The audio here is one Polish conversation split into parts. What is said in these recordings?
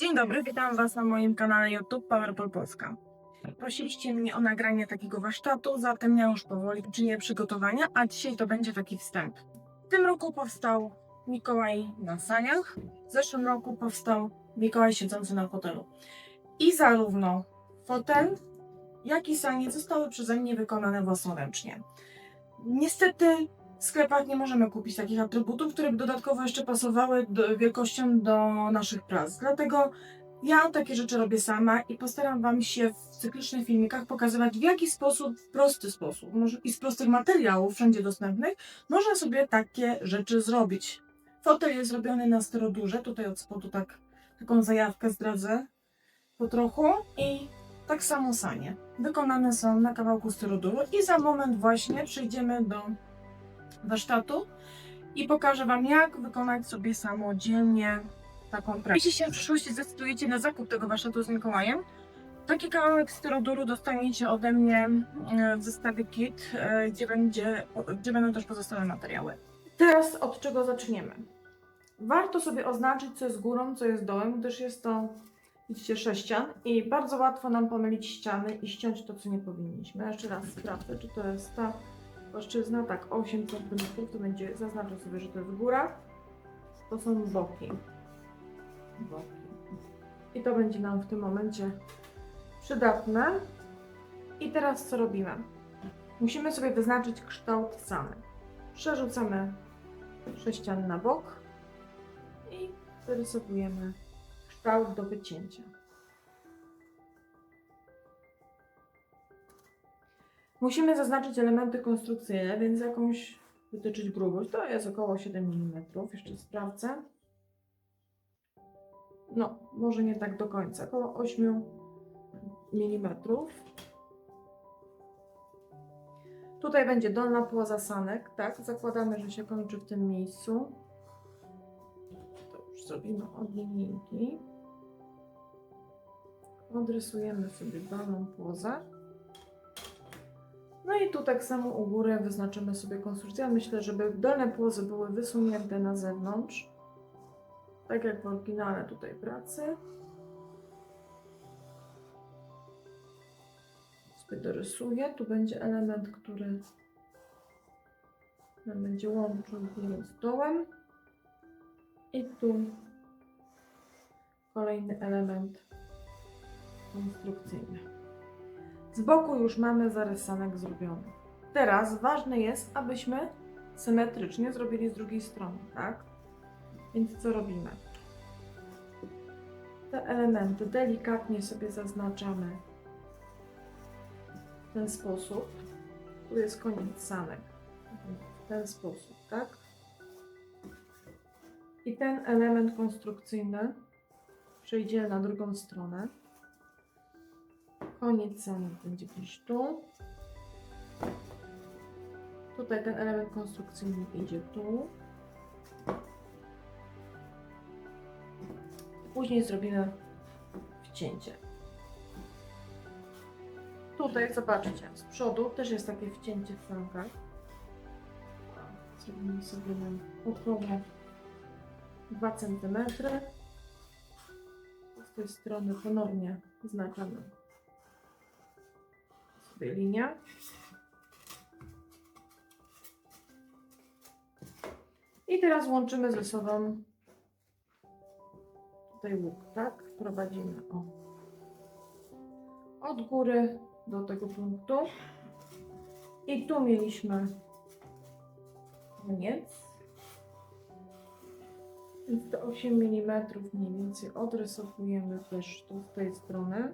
Dzień dobry, witam Was na moim kanale YouTube PowerPool Polska. Prosiliście mnie o nagranie takiego warsztatu, zatem ja już powoli czynię przygotowania, a dzisiaj to będzie taki wstęp. W tym roku powstał Mikołaj na saniach, w zeszłym roku powstał Mikołaj siedzący na fotelu. I zarówno fotel, jak i sanie zostały przeze mnie wykonane własnoręcznie. Niestety w sklepach nie możemy kupić takich atrybutów, które by dodatkowo jeszcze pasowały wielkością do naszych prac. Dlatego ja takie rzeczy robię sama i postaram Wam się w cyklicznych filmikach pokazywać, w jaki sposób, w prosty sposób i z prostych materiałów wszędzie dostępnych można sobie takie rzeczy zrobić. Fotel jest zrobiony na styrodurze, tutaj od spodu taką zajawkę zdradzę po trochu i tak samo sanie. Wykonane są na kawałku styroduru i za moment właśnie przejdziemy do warsztatu i pokażę Wam, jak wykonać sobie samodzielnie taką pracę. Jeśli się w przyszłości zdecydujecie na zakup tego warsztatu z Mikołajem, taki kawałek styroduru dostaniecie ode mnie w zestawie kit, gdzie będą też pozostałe materiały. Teraz od czego zaczniemy? Warto sobie oznaczyć, co jest górą, co jest dołem, gdyż jest to, widzicie, sześcian i bardzo łatwo nam pomylić ściany i ściąć to, co nie powinniśmy. Jeszcze raz sprawdzę, czy to jest ta płaszczyzna. Tak, 8 cm, to będzie, zaznaczę sobie, że to jest góra, to są boki. I to będzie nam w tym momencie przydatne. I teraz co robimy? Musimy sobie wyznaczyć kształt sany. Przerzucamy sześcian na bok i wyrysowujemy kształt do wycięcia. Musimy zaznaczyć elementy konstrukcyjne, więc jakąś wytyczyć grubość. To jest około 7 mm. Jeszcze sprawdzę. No, może nie tak do końca. Około 8 mm. Tutaj będzie dolna płaza sanek, tak? Zakładamy, że się kończy w tym miejscu. To już zrobimy od linijki. Odrysujemy sobie dolną płozę. No i tu tak samo u góry wyznaczymy sobie konstrukcję. Myślę, żeby dolne płozy były wysunięte na zewnątrz. Tak jak w oryginale tutaj pracy. Sobie dorysuję. Tu będzie element, który nam będzie łączył górę z dołem. I tu kolejny element konstrukcyjny. Z boku już mamy zarysanek zrobiony. Teraz ważne jest, abyśmy symetrycznie zrobili z drugiej strony, tak? Więc co robimy? Te elementy delikatnie sobie zaznaczamy w ten sposób. Tu jest koniec sanek. W ten sposób, tak? I ten element konstrukcyjny przejdzie na drugą stronę. Koniec sanek będzie gdzieś tu. Tutaj ten element konstrukcyjny idzie tu. Później zrobimy wcięcie. Tutaj zobaczcie, z przodu też jest takie wcięcie w sankach. Zrobimy sobie na około 2 cm. Z tej strony ponownie wyznaczamy sobie linię. I teraz łączymy ze sobą tutaj łuk, tak? Prowadzimy od góry do tego punktu. I tu mieliśmy koniec. Więc te 8 mm mniej więcej odrysowujemy też tu z tej strony.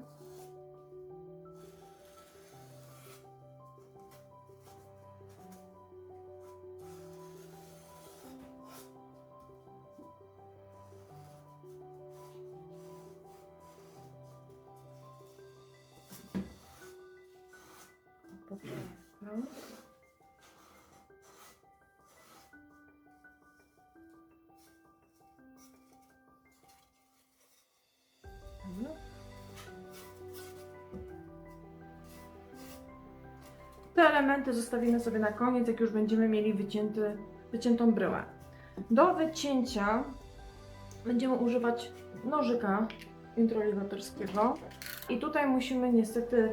Te elementy zostawimy sobie na koniec, jak już będziemy mieli wyciętą bryłę. Do wycięcia będziemy używać nożyka introligatorskiego. I tutaj musimy niestety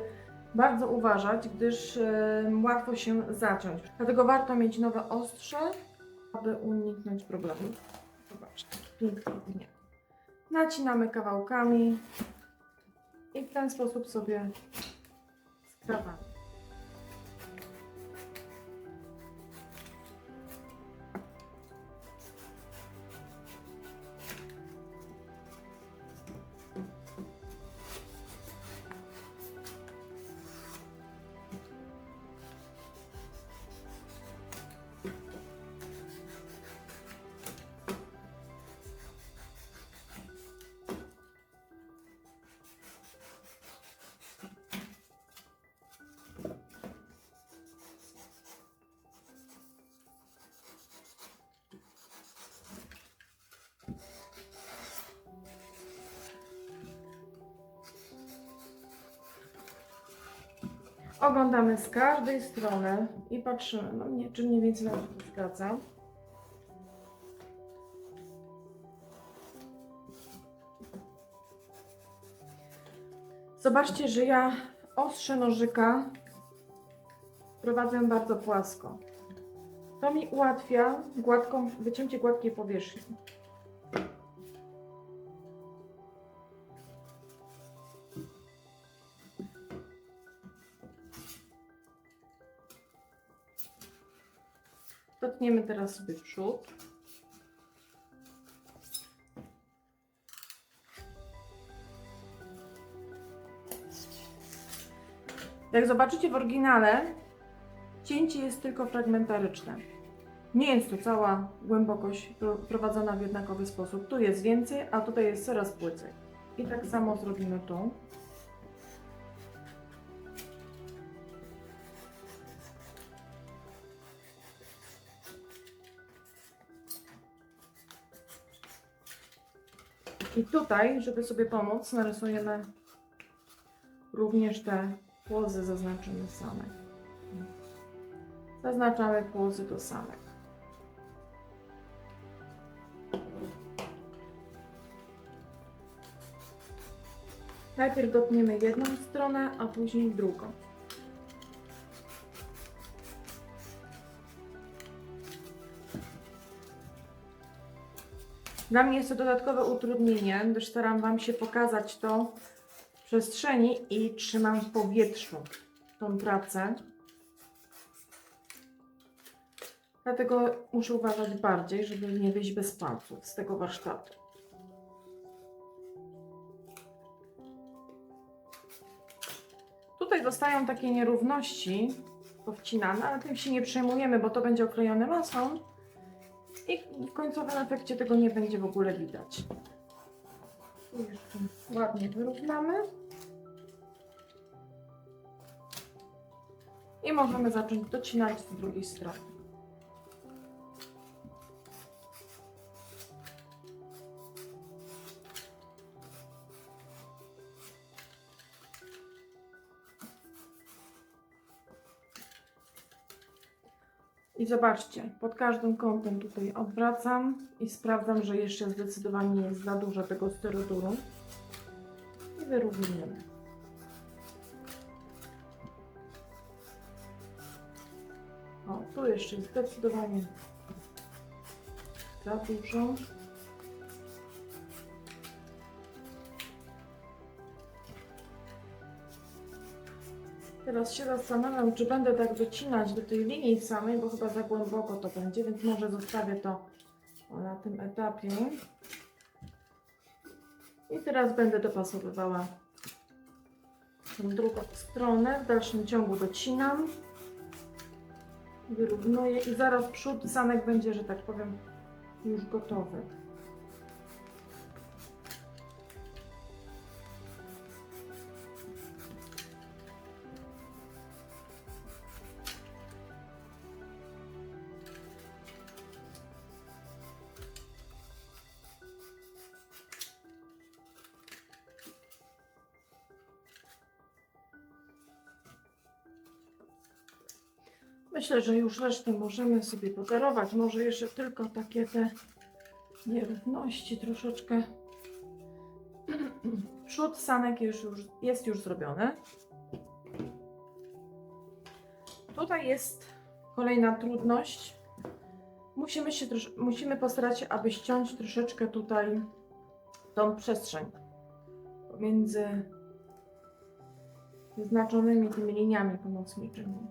bardzo uważać, gdyż łatwo się zaciąć. Dlatego warto mieć nowe ostrze, aby uniknąć problemów. Zobaczcie, pięknie. Nacinamy kawałkami i w ten sposób sobie skrawamy. Oglądamy z każdej strony i patrzymy, czy mniej więcej nam się zgadza. Zobaczcie, że ja ostrze nożyka prowadzę bardzo płasko. To mi ułatwia wycięcie gładkiej powierzchni. Dotniemy teraz sobie przód. Jak zobaczycie w oryginale, cięcie jest tylko fragmentaryczne. Nie jest to cała głębokość prowadzona w jednakowy sposób. Tu jest więcej, a tutaj jest coraz płycej. I tak samo zrobimy tu. I tutaj, żeby sobie pomóc, narysujemy również te płozy, zaznaczymy same. Zaznaczamy płozy do samych. Najpierw dotniemy jedną stronę, a później drugą. Dla mnie jest to dodatkowe utrudnienie, gdyż staram Wam się pokazać to w przestrzeni i trzymam w powietrzu tą pracę. Dlatego muszę uważać bardziej, żeby nie wyjść bez palców z tego warsztatu. Tutaj zostają takie nierówności powcinane, ale tym się nie przejmujemy, bo to będzie oklejone masą i w końcowym efekcie tego nie będzie w ogóle widać. Tu jeszcze ładnie wyrównamy. I możemy zacząć docinać z drugiej strony. I zobaczcie, pod każdym kątem tutaj odwracam i sprawdzam, że jeszcze zdecydowanie nie jest za dużo tego styroduru. I wyrównujemy. O, tu jeszcze zdecydowanie za dużo. Teraz się zastanawiam, czy będę tak wycinać do tej linii samej, bo chyba za głęboko to będzie, więc może zostawię to na tym etapie. I teraz będę dopasowywała tą drugą stronę. W dalszym ciągu docinam, wyrównuję i zaraz przód sanek będzie, że tak powiem, już gotowy. Myślę, że już resztę możemy sobie podarować. Może jeszcze tylko takie te nierówności troszeczkę Przód sanek jest już zrobiony. Tutaj jest kolejna trudność. Musimy postarać się, aby ściąć troszeczkę tutaj tą przestrzeń pomiędzy wyznaczonymi tymi liniami pomocniczymi.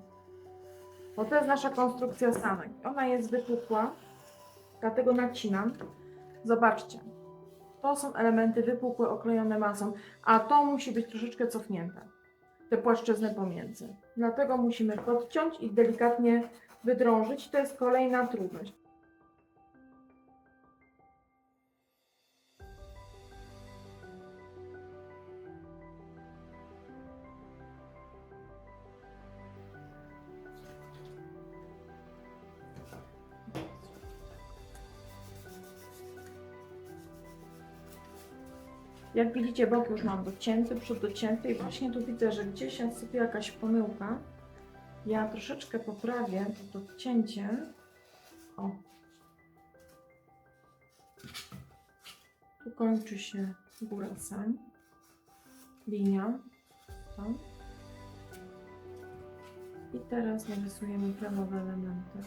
Bo to jest nasza konstrukcja sanek. Ona jest wypukła, dlatego nacinam. Zobaczcie, to są elementy wypukłe, oklejone masą, a to musi być troszeczkę cofnięte, te płaszczyzny pomiędzy. Dlatego musimy podciąć i delikatnie wydrążyć. To jest kolejna trudność. Jak widzicie, bok już mam docięty, przód docięty i właśnie tu widzę, że gdzieś jest sobie jakaś pomyłka. Ja troszeczkę poprawię to cięcie. O. Tu kończy się góra sań. Linia. To. I teraz narysujemy planowe elementy.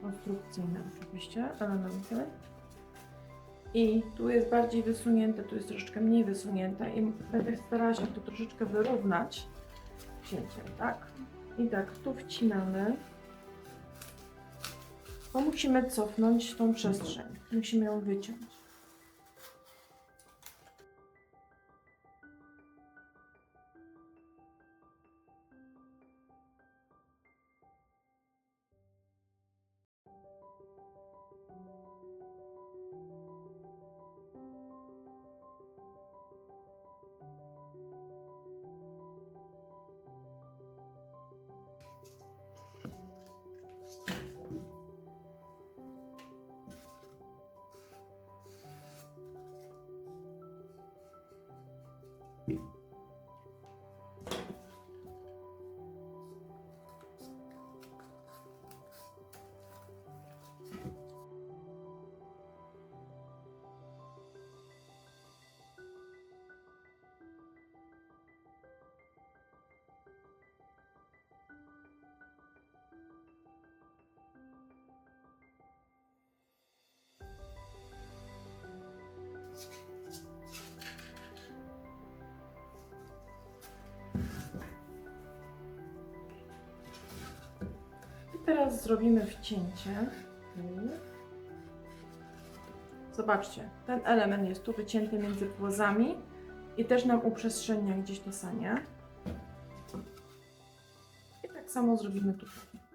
Konstrukcyjne oczywiście elementy. I tu jest bardziej wysunięte, tu jest troszeczkę mniej wysunięte i będę starała się to troszeczkę wyrównać cięciem, tak? I tak, tu wcinamy, bo musimy cofnąć tą przestrzeń, musimy ją wyciąć. Teraz zrobimy wcięcie. Zobaczcie, ten element jest tu wycięty między płozami i też nam uprzestrzenia gdzieś to sanie. I tak samo zrobimy tutaj.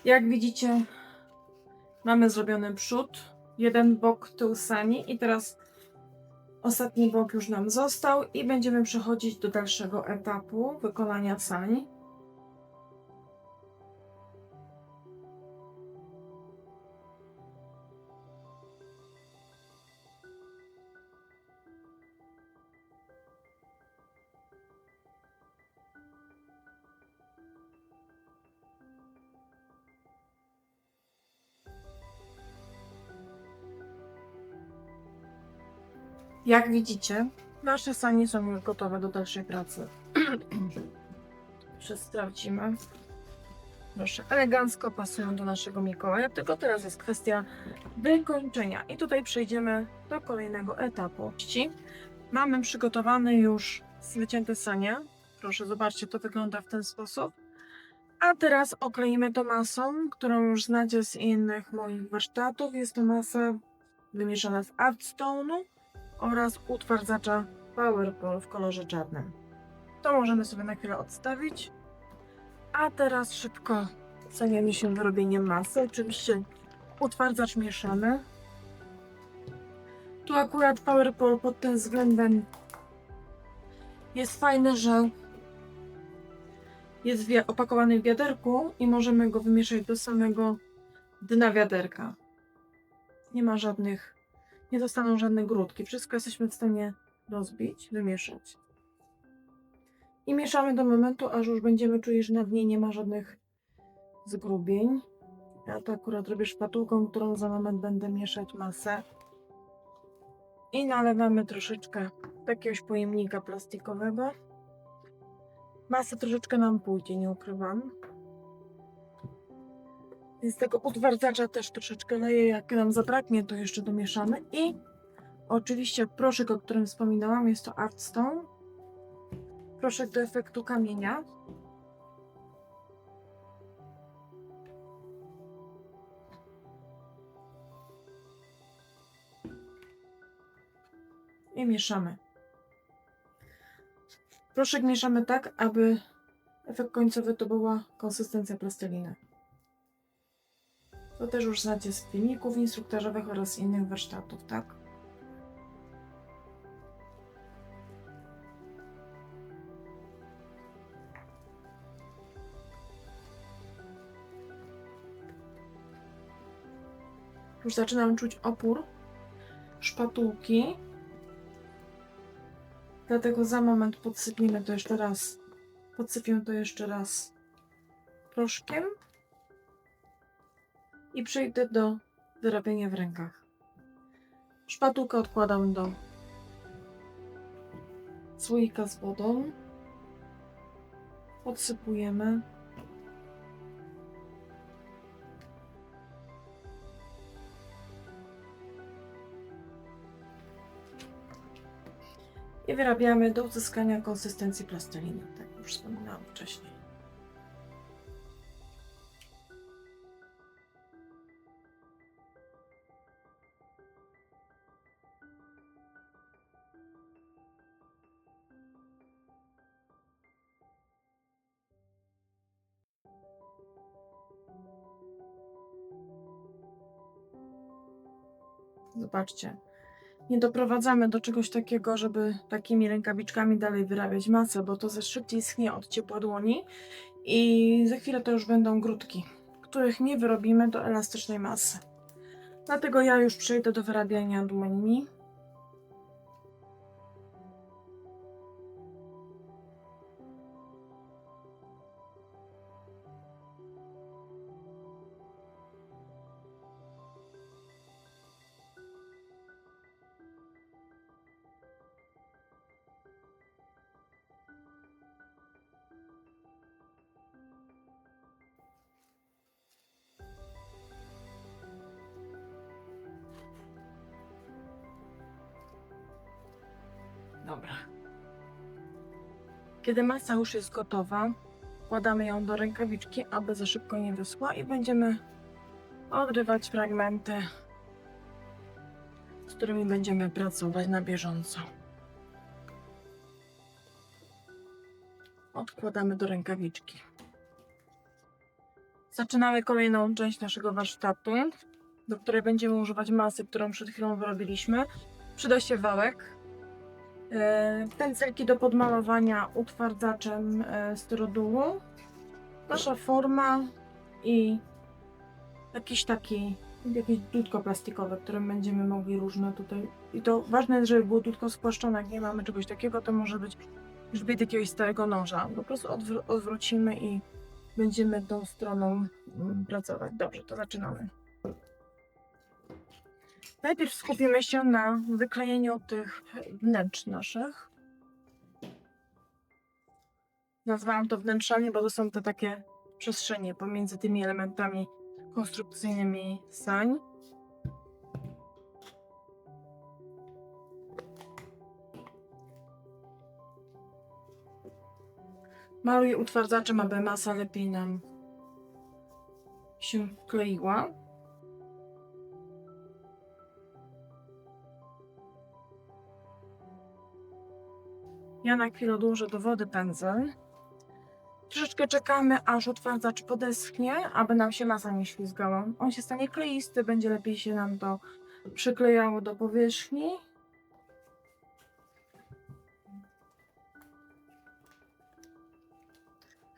Jak widzicie, mamy zrobiony przód, jeden bok tył sani i teraz ostatni bok już nam został i będziemy przechodzić do dalszego etapu wykonania sani. Jak widzicie, nasze sanie są już gotowe do dalszej pracy. Jeszcze sprawdzimy. Proszę, elegancko pasują do naszego Mikołaja, tylko teraz jest kwestia wykończenia. I tutaj przejdziemy do kolejnego etapu. Mamy przygotowane już wycięte sanie. Proszę, zobaczcie, to wygląda w ten sposób. A teraz okleimy to masą, którą już znacie z innych moich warsztatów. Jest to masa wymieszana z Artstone'u oraz utwardzacza Powerpol w kolorze czarnym. To możemy sobie na chwilę odstawić. A teraz szybko zajmiemy się wyrobieniem masy. Oczywiście utwardzacz mieszamy. Tu akurat Powerpol pod tym względem jest fajny, że jest opakowany w wiaderku i możemy go wymieszać do samego dna wiaderka. Nie zostaną żadne grudki. Wszystko jesteśmy w stanie rozbić, wymieszać. I mieszamy do momentu, aż już będziemy czuli, że na dnie nie ma żadnych zgrubień. Ja to akurat robię szpatułką, którą za moment będę mieszać masę. I nalewamy troszeczkę jakiegoś pojemnika plastikowego. Masa troszeczkę nam pójdzie, nie ukrywam. Więc tego utwardzacza też troszeczkę leję. Jak nam zabraknie, to jeszcze domieszamy. I oczywiście proszek, o którym wspominałam, jest to Artstone. Proszek do efektu kamienia. I mieszamy. Proszek mieszamy tak, aby efekt końcowy to była konsystencja plasteliny. To też już znacie z filmików instruktażowych oraz innych warsztatów, tak? Już zaczynam czuć opór szpatułki. Dlatego za moment podsypię to jeszcze raz proszkiem i przejdę do wyrabiania w rękach. Szpatułkę odkładam do słoika z wodą. Podsypujemy. I wyrabiamy do uzyskania konsystencji plasteliny, tak jak już wspominałam wcześniej. Zobaczcie. Nie doprowadzamy do czegoś takiego, żeby takimi rękawiczkami dalej wyrabiać masę, bo to ze szybciej schnie od ciepła dłoni i za chwilę to już będą grudki, których nie wyrobimy do elastycznej masy. Dlatego ja już przejdę do wyrabiania dłońmi. Dobra. Kiedy masa już jest gotowa, wkładamy ją do rękawiczki, aby za szybko nie wyschła i będziemy odrywać fragmenty, z którymi będziemy pracować na bieżąco. Odkładamy do rękawiczki. Zaczynamy kolejną część naszego warsztatu, do której będziemy używać masy, którą przed chwilą wyrobiliśmy. Przyda się wałek, pędzelki do podmalowania utwardzaczem styrodułu, nasza forma i jakieś dudko plastikowe, którym będziemy mogli różne tutaj. I to ważne jest, żeby było dudko spłaszczone. Jak nie mamy czegoś takiego, to może być grzbiet jakiegoś starego noża. Po prostu odwrócimy i będziemy tą stroną pracować. Dobrze, to zaczynamy. Najpierw skupimy się na wyklejeniu tych wnętrz naszych. Nazwałam to wnętrzami, bo to są te takie przestrzenie pomiędzy tymi elementami konstrukcyjnymi sań. Maluję utwardzaczem, aby masa lepiej nam się kleiła. Ja na chwilę odłożę do wody pędzel. Troszeczkę czekamy, aż utwardzacz podeschnie, aby nam się masa nie ślizgała. On się stanie kleisty, będzie lepiej się nam to przyklejało do powierzchni.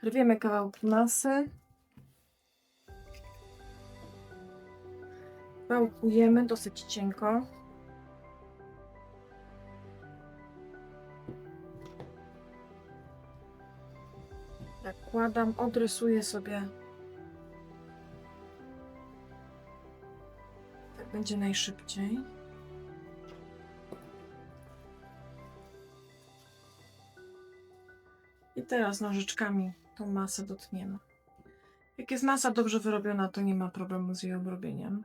Rwiemy kawałki masy. Wałkujemy dosyć cienko. Nakładam, odrysuję sobie. Tak będzie najszybciej. I teraz nożyczkami tą masę dotniemy. Jak jest masa dobrze wyrobiona, to nie ma problemu z jej obrobieniem.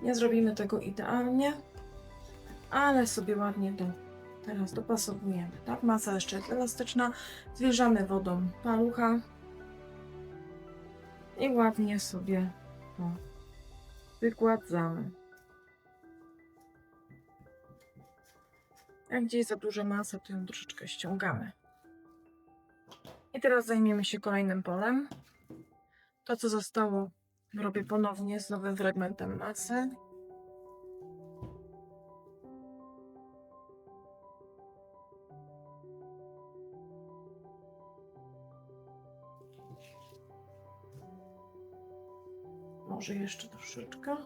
Nie zrobimy tego idealnie, ale sobie ładnie teraz dopasowujemy. Tak? Masa jeszcze jest elastyczna. Zwierzamy wodą palucha i ładnie sobie to wygładzamy. Jak gdzieś za duża masa, to ją troszeczkę ściągamy. I teraz zajmiemy się kolejnym polem. To, co zostało, robię ponownie z nowym fragmentem masy. Może jeszcze troszeczkę.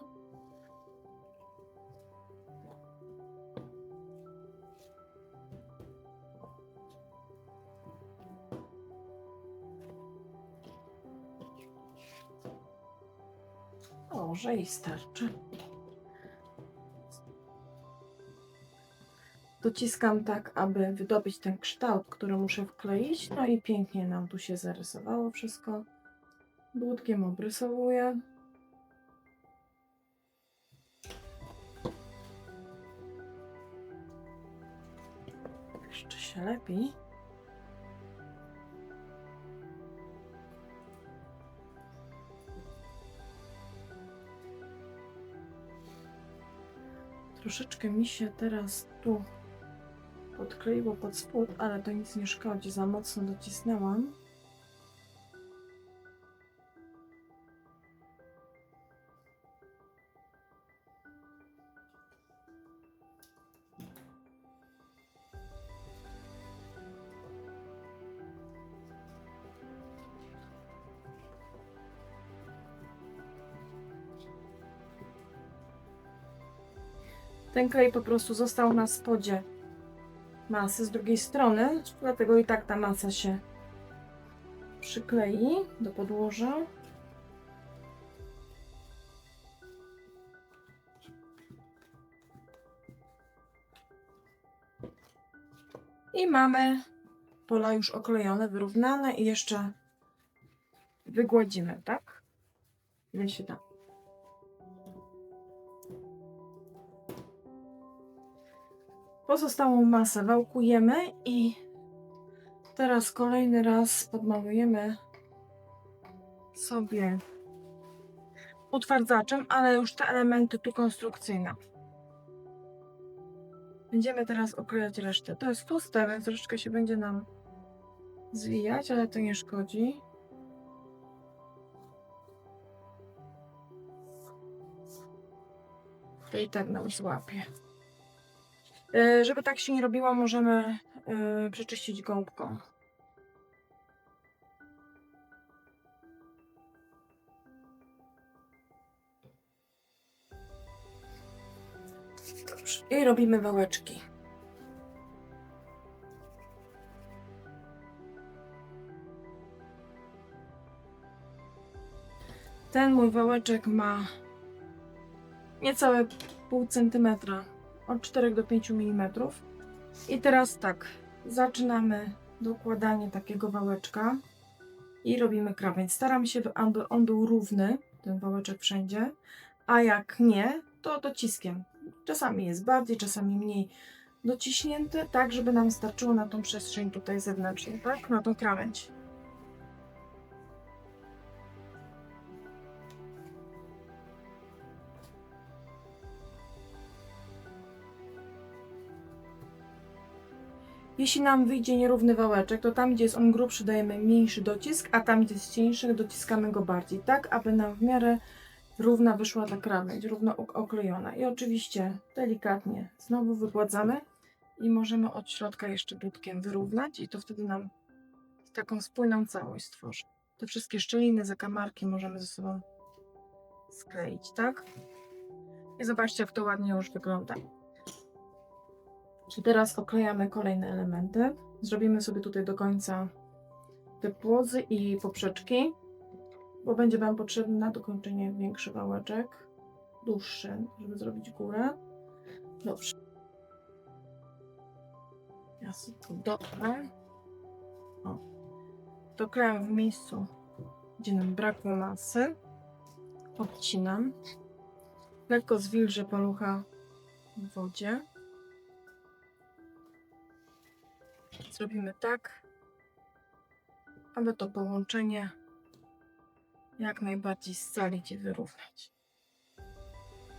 Może i starczy. Dociskam tak, aby wydobyć ten kształt, który muszę wkleić. No i pięknie nam tu się zarysowało wszystko. Dłutkiem obrysowuję. Jeszcze się lepi. Troszeczkę mi się teraz tu podkleiło pod spód, ale to nic nie szkodzi, za mocno docisnęłam. Ten klej po prostu został na spodzie masy z drugiej strony, dlatego i tak ta masa się przyklei do podłoża. I mamy pola już oklejone, wyrównane i jeszcze wygładzimy, tak? Ile się da. Pozostałą masę wałkujemy i teraz kolejny raz podmalujemy sobie utwardzaczem, ale już te elementy tu konstrukcyjne. Będziemy teraz oklejać resztę. To jest tłuste, więc troszeczkę się będzie nam zwijać, ale to nie szkodzi. To i tak nam złapie. Żeby tak się nie robiło, możemy przeczyścić gąbką. Dobrze. I robimy wałeczki. Ten mój wałeczek ma niecałe pół centymetra, od 4 do 5 mm. I teraz tak, zaczynamy dokładanie takiego wałeczka i robimy krawędź. Staram się, aby on był równy, ten wałeczek wszędzie, a jak nie, to dociskiem. Czasami jest bardziej, czasami mniej dociśnięty, tak żeby nam starczyło na tą przestrzeń tutaj zewnętrzną, tak? Na tą krawędź. Jeśli nam wyjdzie nierówny wałeczek, to tam, gdzie jest on grubszy, dajemy mniejszy docisk, a tam, gdzie jest cieńszy, dociskamy go bardziej, tak aby nam w miarę równa wyszła ta krawędź, równo oklejona. I oczywiście delikatnie znowu wygładzamy i możemy od środka jeszcze dłutkiem wyrównać i to wtedy nam taką spójną całość stworzy. Te wszystkie szczeliny, zakamarki możemy ze sobą skleić, tak? I zobaczcie, jak to ładnie już wygląda. I teraz oklejamy kolejne elementy. Zrobimy sobie tutaj do końca te płozy i poprzeczki, bo będzie Wam potrzebny na dokończenie większy wałeczek, dłuższy, żeby zrobić górę. Dobrze. Ja sobie to dotknę. O. Doklejam w miejscu, gdzie nam brakło masy. Odcinam. Lekko zwilżę palucha w wodzie. Zrobimy tak, aby to połączenie jak najbardziej scalić i wyrównać.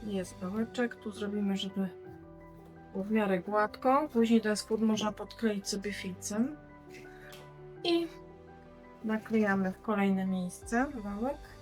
Jest wałeczek, tu zrobimy, żeby było w miarę gładko. Później ten spód można podkleić sobie filcem. I naklejamy w kolejne miejsce wałek.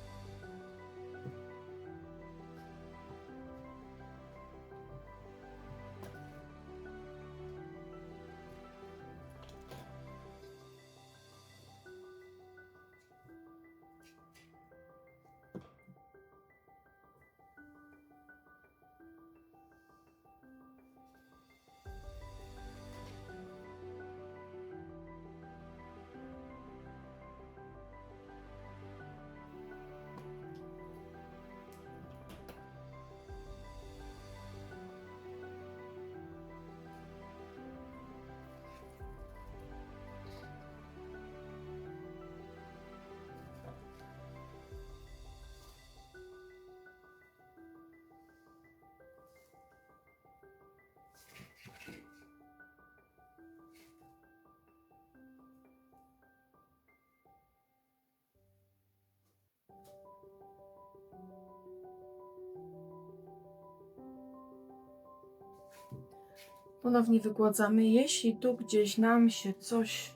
Ponownie wygładzamy. Jeśli tu gdzieś nam się coś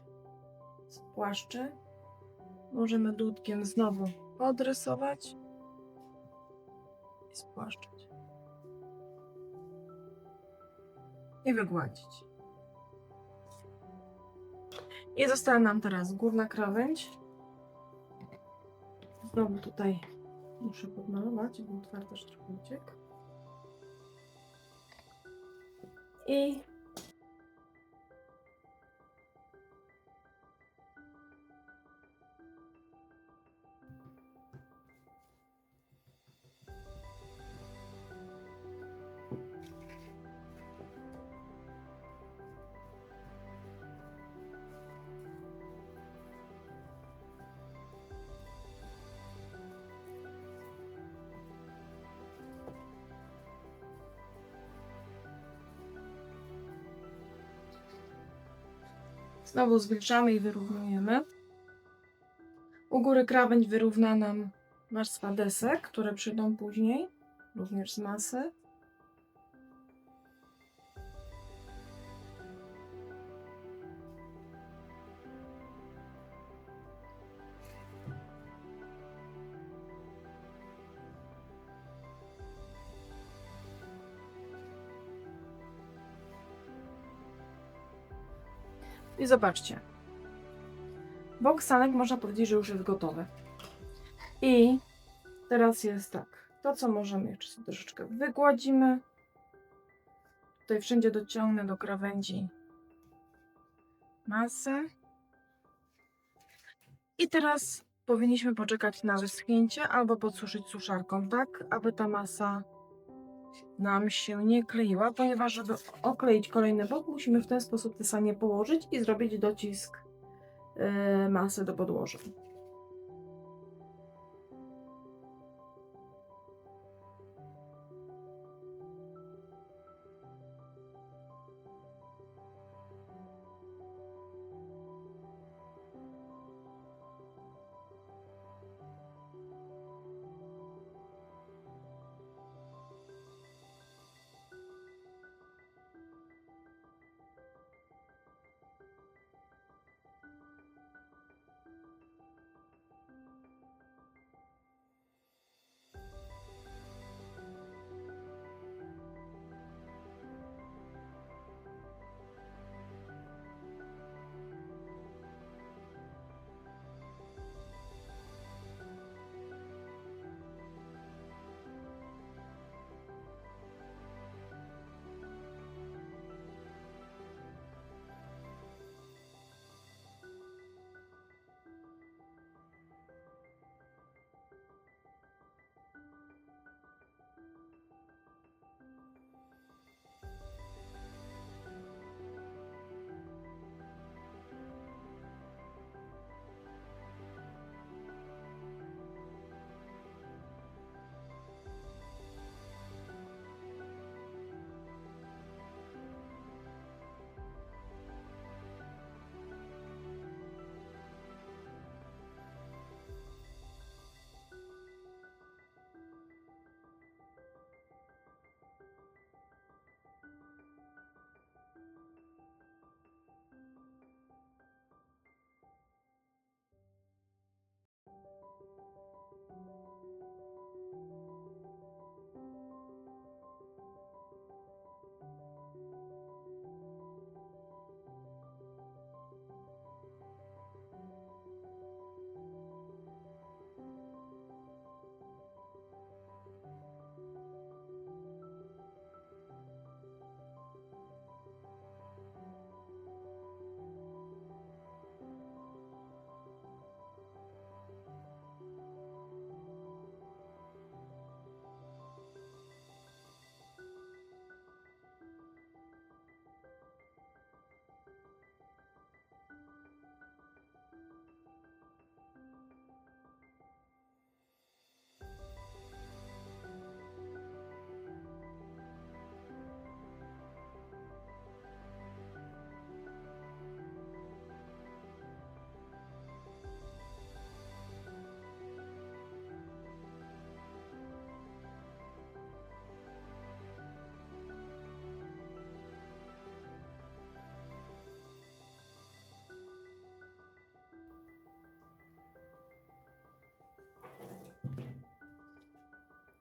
spłaszczy, możemy dłutkiem znowu podrysować i spłaszczyć. I wygładzić. I została nam teraz główna krawędź. Znowu tutaj muszę podmalować, bo twardość trochę uciekł. I znowu zwilczamy i wyrównujemy. U góry krawędź wyrówna nam warstwa desek, które przyjdą później, również z masy. I zobaczcie. Bok sanek można powiedzieć, że już jest gotowy. I teraz jest tak. To, co możemy jeszcze sobie troszeczkę wygładzimy. Tutaj wszędzie dociągnę do krawędzi masę. I teraz powinniśmy poczekać na wyschnięcie albo podsuszyć suszarką, tak aby ta masa nam się nie kleiła, ponieważ żeby okleić kolejny bok, musimy w ten sposób te sanie położyć i zrobić docisk masy do podłoża.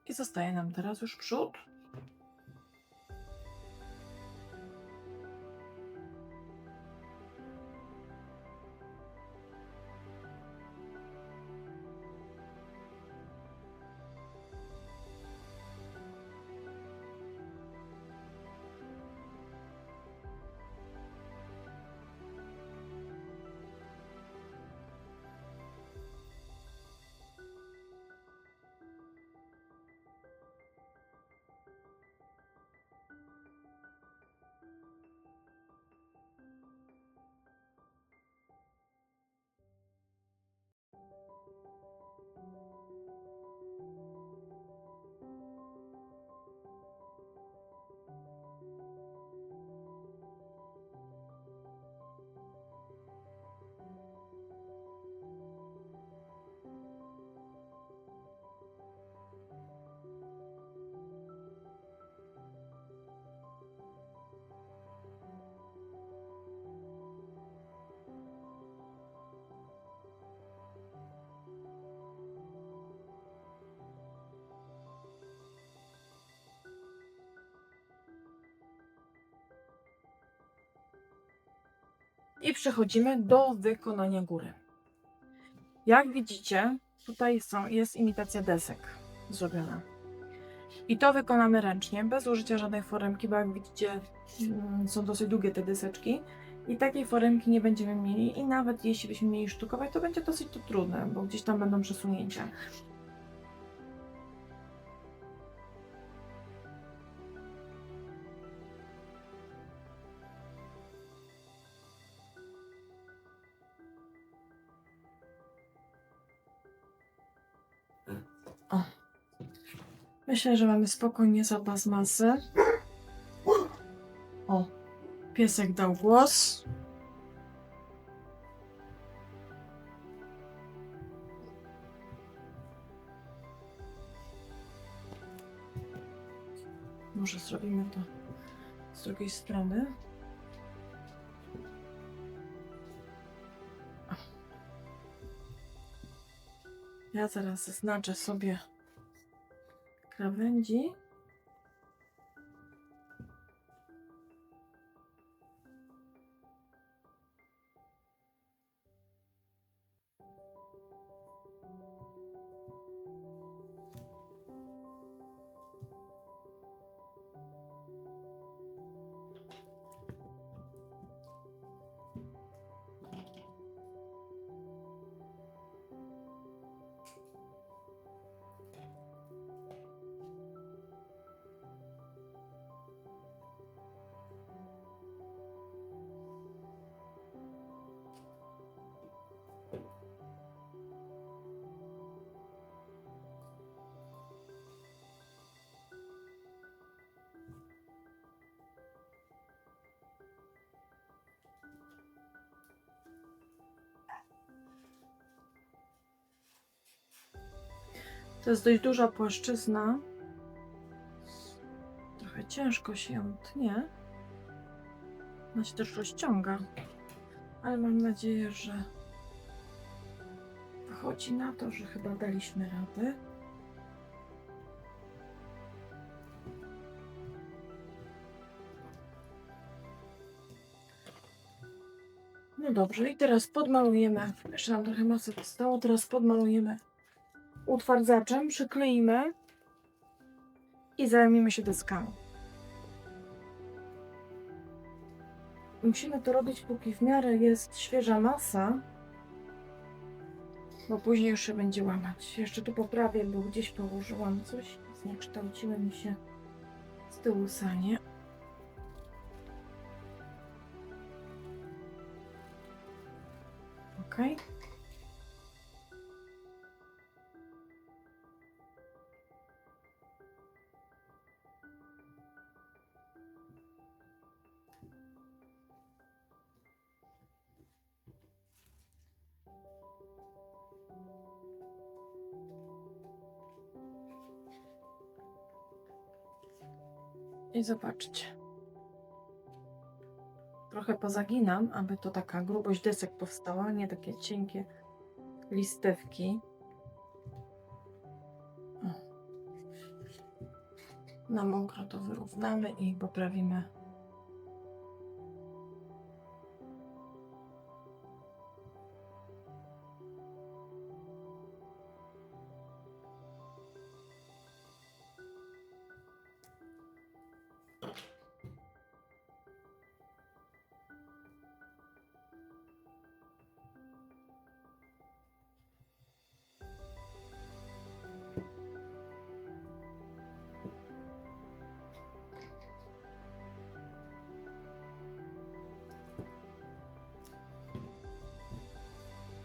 I zostaje nam teraz już przód. I przechodzimy do wykonania góry. Jak widzicie, tutaj jest imitacja desek zrobiona. I to wykonamy ręcznie, bez użycia żadnej foremki, bo jak widzicie, są dosyć długie te deseczki. I takiej foremki nie będziemy mieli. I nawet jeśli byśmy mieli sztukować, to będzie dosyć to trudne, bo gdzieś tam będą przesunięcia. Myślę, że mamy spokojnie zapas masy. O, piesek dał głos. Może zrobimy to z drugiej strony. Ja zaraz zaznaczę sobie krawędzi. To jest dość duża płaszczyzna. Trochę ciężko się ją tnie. Ona się też rozciąga. Ale mam nadzieję, że wychodzi na to, że chyba daliśmy radę. No dobrze, i teraz podmalujemy. Jeszcze nam trochę masy zostało. Teraz podmalujemy utwardzaczem, przykleimy i zajmiemy się deskami. Musimy to robić, póki w miarę jest świeża masa, bo później już się będzie łamać. Jeszcze tu poprawię, bo gdzieś położyłam coś, zniekształciły mi się z tyłu sanie. Ok. I zobaczcie. Trochę pozaginam, aby to taka grubość desek powstała, nie takie cienkie listewki. O. Na mokro to wyrównamy i poprawimy.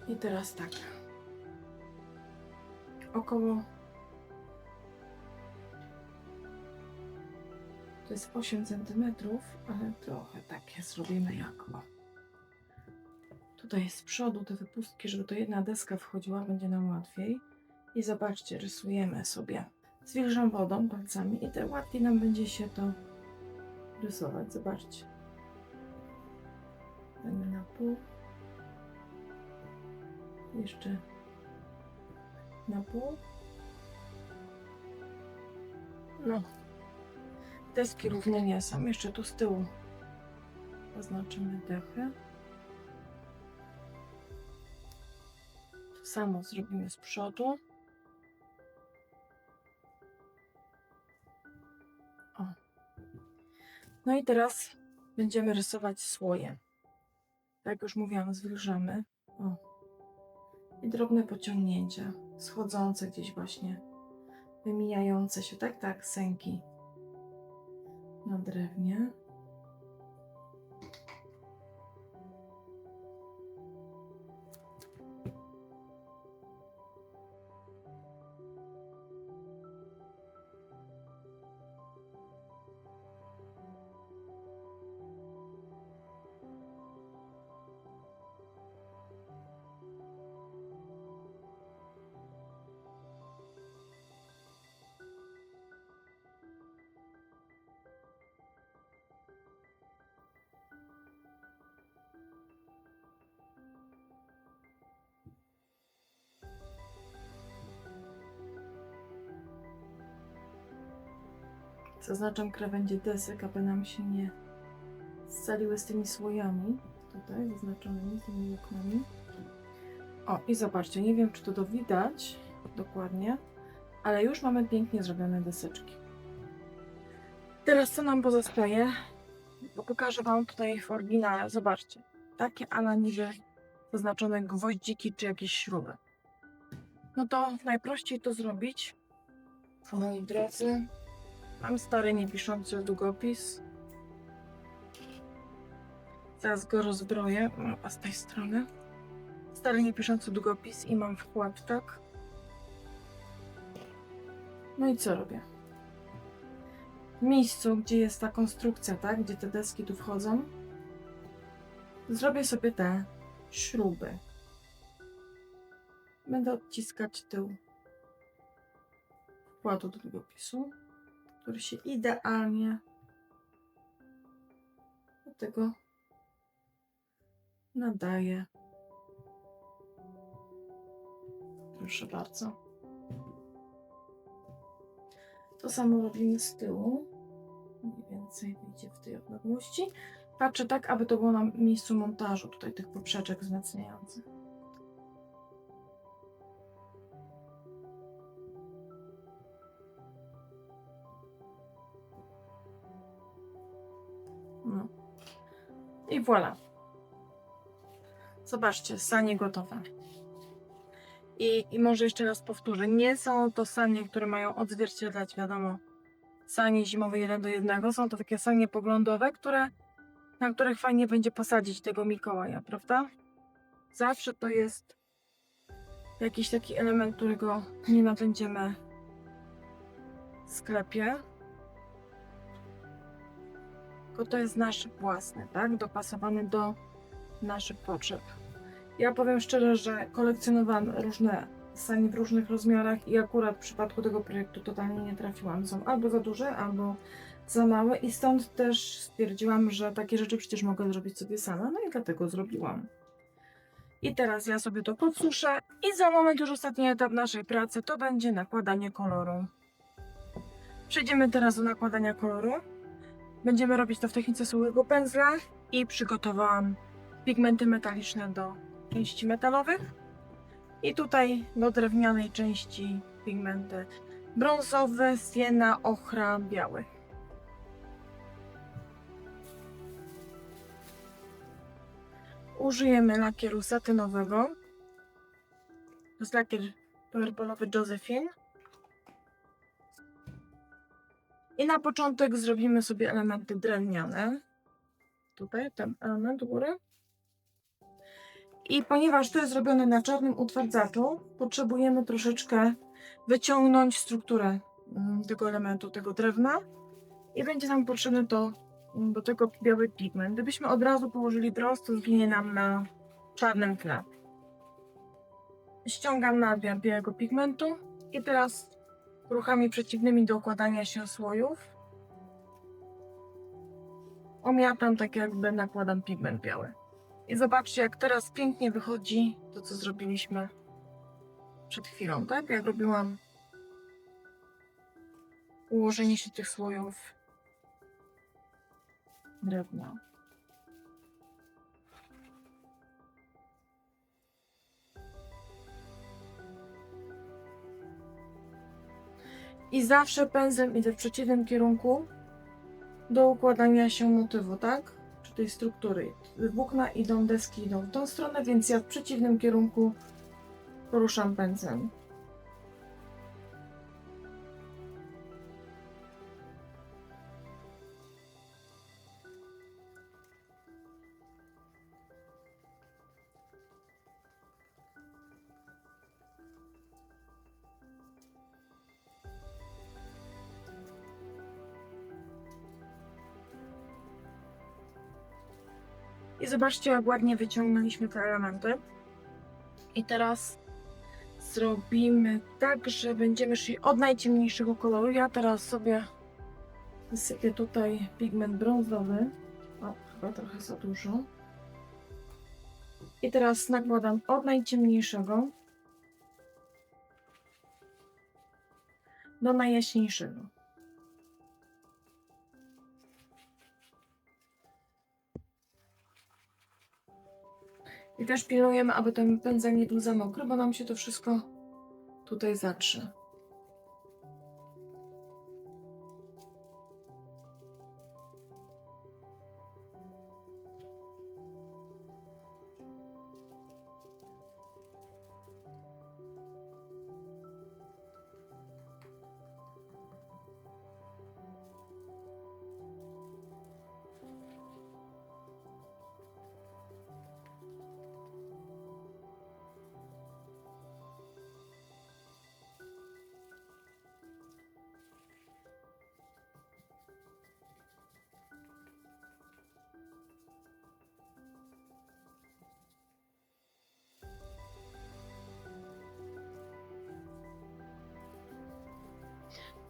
I teraz tak. Około to jest 8 cm, ale trochę takie zrobimy jak o. Tutaj jest z przodu te wypustki, żeby to jedna deska wchodziła, będzie nam łatwiej. I zobaczcie, rysujemy sobie zwilżam wodą palcami i te łatwiej nam będzie się to rysować. Zobaczcie. Damy na pół. Jeszcze na pół. No. Deski równe nie są. Jeszcze tu z tyłu oznaczymy dechy. To samo zrobimy z przodu. O. No i teraz będziemy rysować słoje. Tak jak już mówiłam, zwilżamy. O. I drobne pociągnięcia, schodzące gdzieś właśnie, wymijające się, tak, sęki na drewnie. Zaznaczam krawędzie desek, aby nam się nie scaliły z tymi słojami. Tutaj zaznaczonymi tymi oknami. O, i zobaczcie, nie wiem, czy to widać dokładnie, ale już mamy pięknie zrobione deseczki. Teraz co nam pozostaje? Bo pokażę Wam tutaj w oryginale. Zobaczcie, takie ala niby zaznaczone gwoździki czy jakieś śruby. No to najprościej to zrobić. Moi drodzy, mam stary niepiszący długopis. Zaraz go rozbroję, a z tej strony. Stary niepiszący długopis i mam wkład, tak? No i co robię? W miejscu, gdzie jest ta konstrukcja, tak? Gdzie te deski tu wchodzą, zrobię sobie te śruby. Będę odciskać tył wkładu do długopisu, który się idealnie do tego nadaje. Proszę bardzo. To samo robimy z tyłu. Mniej więcej wyjdzie w tej odległości. Patrzę tak, aby to było na miejscu montażu tutaj tych poprzeczek wzmacniających. No. I voilà. Zobaczcie, sanie gotowe. I może jeszcze raz powtórzę, nie są to sanie, które mają odzwierciedlać, wiadomo, sanie zimowe 1:1. Są to takie sanie poglądowe, na których fajnie będzie posadzić tego Mikołaja, prawda? Zawsze to jest jakiś taki element, którego nie nabędziemy w sklepie. Tylko to jest nasz własny, tak? Dopasowany do naszych potrzeb. Ja powiem szczerze, że kolekcjonowałam różne sanie w różnych rozmiarach i akurat w przypadku tego projektu totalnie nie trafiłam. Są albo za duże, albo za małe i stąd też stwierdziłam, że takie rzeczy przecież mogę zrobić sobie sama, no i dlatego zrobiłam. I teraz ja sobie to podsuszę i za moment już ostatni etap naszej pracy to będzie nakładanie koloru. Przejdziemy teraz do nakładania koloru. Będziemy robić to w technice suchego pędzla i przygotowałam pigmenty metaliczne do części metalowych i tutaj do drewnianej części pigmenty brązowe, siena, ochra, biały. Użyjemy lakieru satynowego. To jest lakier purpurowy Josephine. I na początek zrobimy sobie elementy drewniane. Tutaj ten element u góry. I ponieważ to jest zrobione na czarnym utwardzaczu, potrzebujemy troszeczkę wyciągnąć strukturę tego elementu, tego drewna. I będzie nam potrzebny do tego biały pigment. Gdybyśmy od razu położyli brąz, to zginie nam na czarnym tle. Ściągam nadmiar białego pigmentu i teraz ruchami przeciwnymi do układania się słojów omiatam, tak jakby nakładam pigment biały. I zobaczcie, jak teraz pięknie wychodzi to, co zrobiliśmy przed chwilą, tak? Jak robiłam ułożenie się tych słojów drewna. I zawsze pędzlem idę w przeciwnym kierunku do układania się motywu, tak? Czy tej struktury. Włókna idą, deski idą w tą stronę, więc ja w przeciwnym kierunku poruszam pędzlem. I zobaczcie, jak ładnie wyciągnęliśmy te elementy. I teraz zrobimy tak, że będziemy szli od najciemniejszego koloru. Ja teraz sobie wysypię tutaj pigment brązowy. O, chyba trochę za dużo. I teraz nakładam od najciemniejszego do najjaśniejszego. I też pilnujemy, aby ten pędzel nie był za mokry, bo nam się to wszystko tutaj zatrze.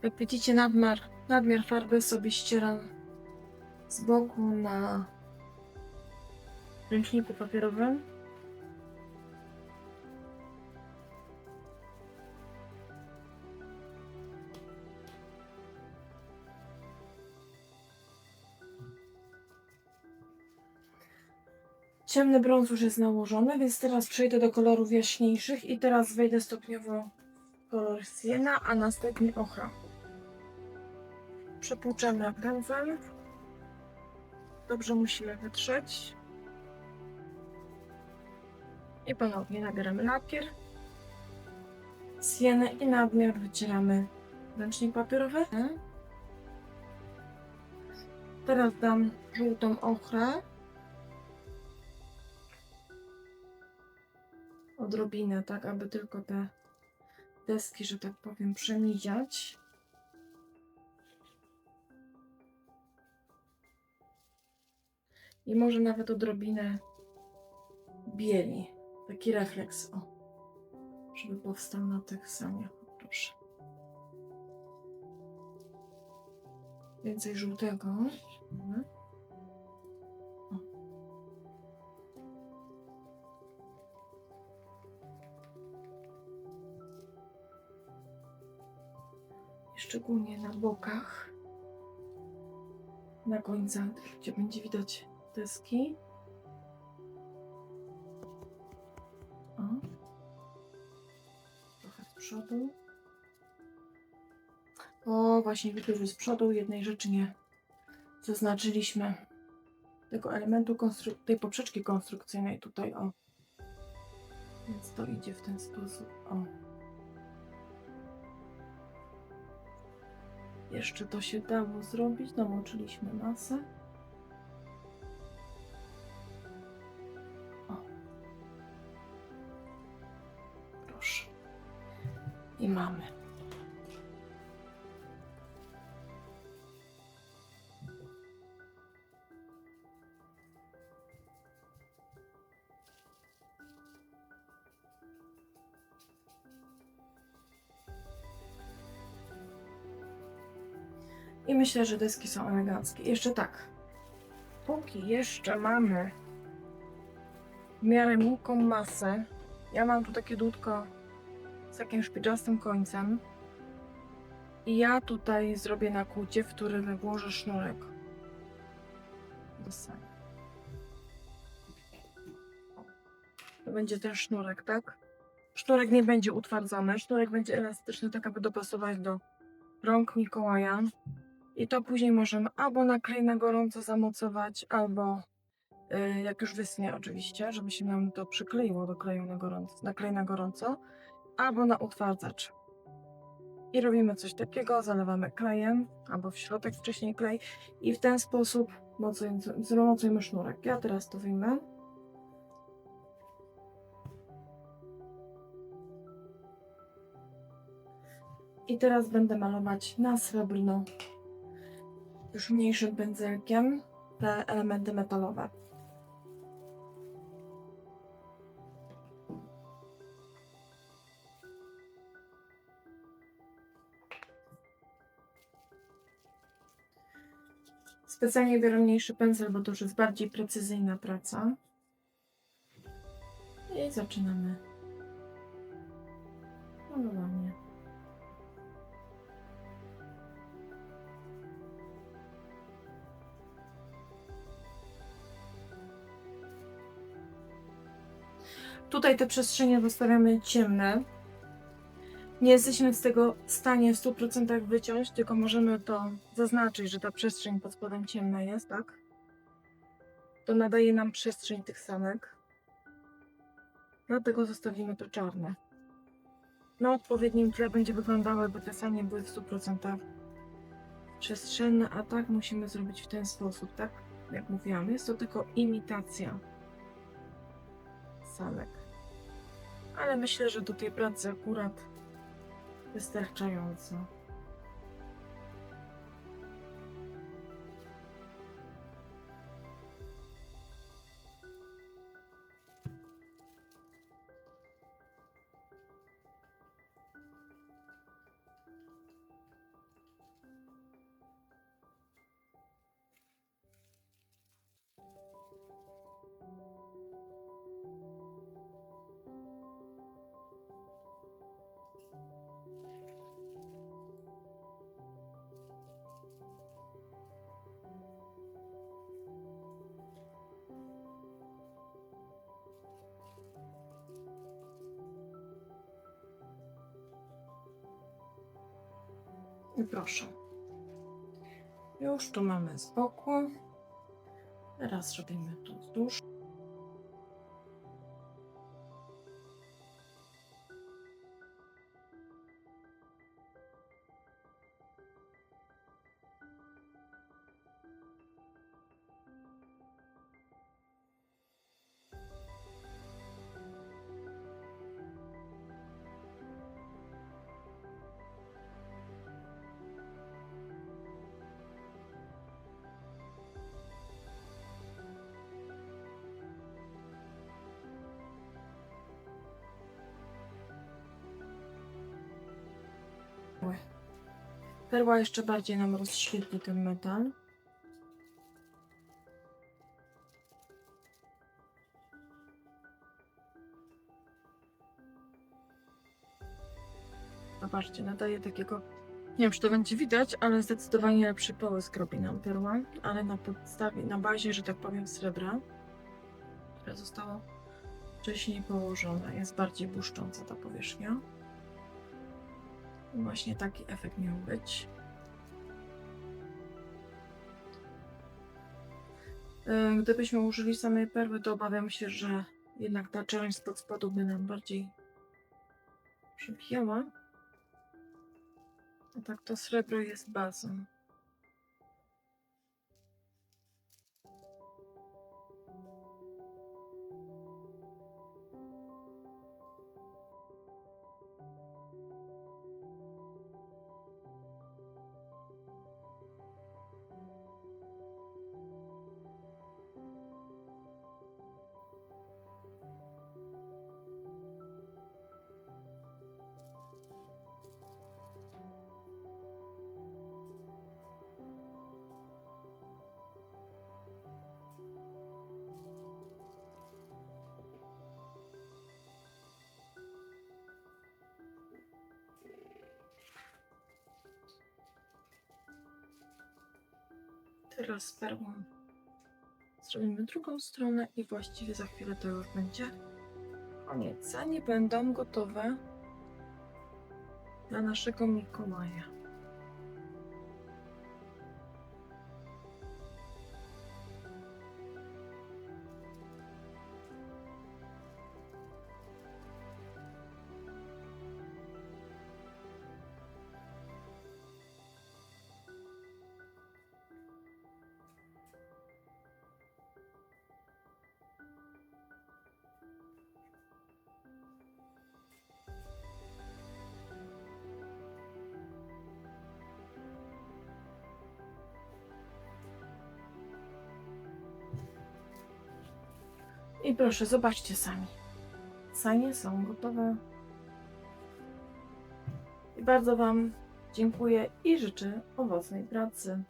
Jak widzicie, nadmiar farby sobie ścieram z boku na ręczniku papierowym. Ciemny brąz już jest nałożony, więc teraz przejdę do kolorów jaśniejszych i teraz wejdę stopniowo w kolor siena, a następnie ochra. Przepłuczamy pędzel. Dobrze musimy wytrzeć. I ponownie nabieramy lakier, sienę i nadmiar wycieramy ręcznik papierowy. Teraz dam żółtą ochrę. Odrobinę, tak aby tylko te deski, że tak powiem, przemiziać. I może nawet odrobinę bieli. Taki refleks, o, żeby powstał na tych saniach. Proszę. Więcej żółtego. O. I szczególnie na bokach, na końcach, gdzie będzie widać deski. O. Trochę z przodu. O, właśnie widzę, że z przodu jednej rzeczy nie zaznaczyliśmy. Tego elementu, tej poprzeczki konstrukcyjnej tutaj, o. Więc to idzie w ten sposób, o. Jeszcze to się dało zrobić, namoczyliśmy masę. O. Proszę. I mamy. I myślę, że deski są eleganckie. Jeszcze tak. Póki jeszcze mamy w miarę miękką masę, ja mam tu takie dudko z takim szpiczastym końcem. I ja tutaj zrobię nakłucie, w którym włożę sznurek do sani. To będzie ten sznurek, tak? Sznurek nie będzie utwardzony, sznurek będzie elastyczny, tak aby dopasować do rąk Mikołaja. I to później możemy albo na klej na gorąco zamocować, albo jak już wyschnie oczywiście, żeby się nam to przykleiło do kleju na gorąco, na klej na gorąco, albo na utwardzacz. I robimy coś takiego, zalewamy klejem, albo w środek wcześniej klej i w ten sposób zamocujemy sznurek. Ja teraz to wyjmę. I teraz będę malować na srebrno, już mniejszym pędzelkiem, te elementy metalowe. Specjalnie biorę mniejszy pędzel, bo to już jest bardziej precyzyjna praca. I zaczynamy malowanie. Tutaj te przestrzenie zostawiamy ciemne. Nie jesteśmy z tego w stanie w 100% wyciąć, tylko możemy to zaznaczyć, że ta przestrzeń pod spodem ciemna jest, tak? To nadaje nam przestrzeń tych sanek. Dlatego zostawimy to czarne. Na odpowiednim tle będzie wyglądało, by te sanie były w 100% przestrzenne, a tak musimy zrobić w ten sposób, tak? Jak mówiłam, jest to tylko imitacja sanek. Ale myślę, że do tej pracy akurat wystarczająco. I proszę. Już tu mamy z boku. Teraz robimy tu wzdłuż. Perła jeszcze bardziej nam rozświetli ten metal. Zobaczcie, nadaje takiego, nie wiem, czy to będzie widać, ale zdecydowanie lepszy połysk robi nam perła, ale na podstawie, na bazie, że tak powiem, srebra, które zostało wcześniej położone. Jest bardziej błyszcząca ta powierzchnia. I właśnie taki efekt miał być. Gdybyśmy użyli samej perły, to obawiam się, że jednak ta czerń spod spodu by nam bardziej przebijała. A tak to srebro jest bazą. Teraz z perłą zrobimy drugą stronę i właściwie za chwilę to już będzie koniec. Sanie będą gotowe dla naszego Mikołaja. I proszę, zobaczcie sami. Sanie są gotowe. I bardzo Wam dziękuję i życzę owocnej pracy.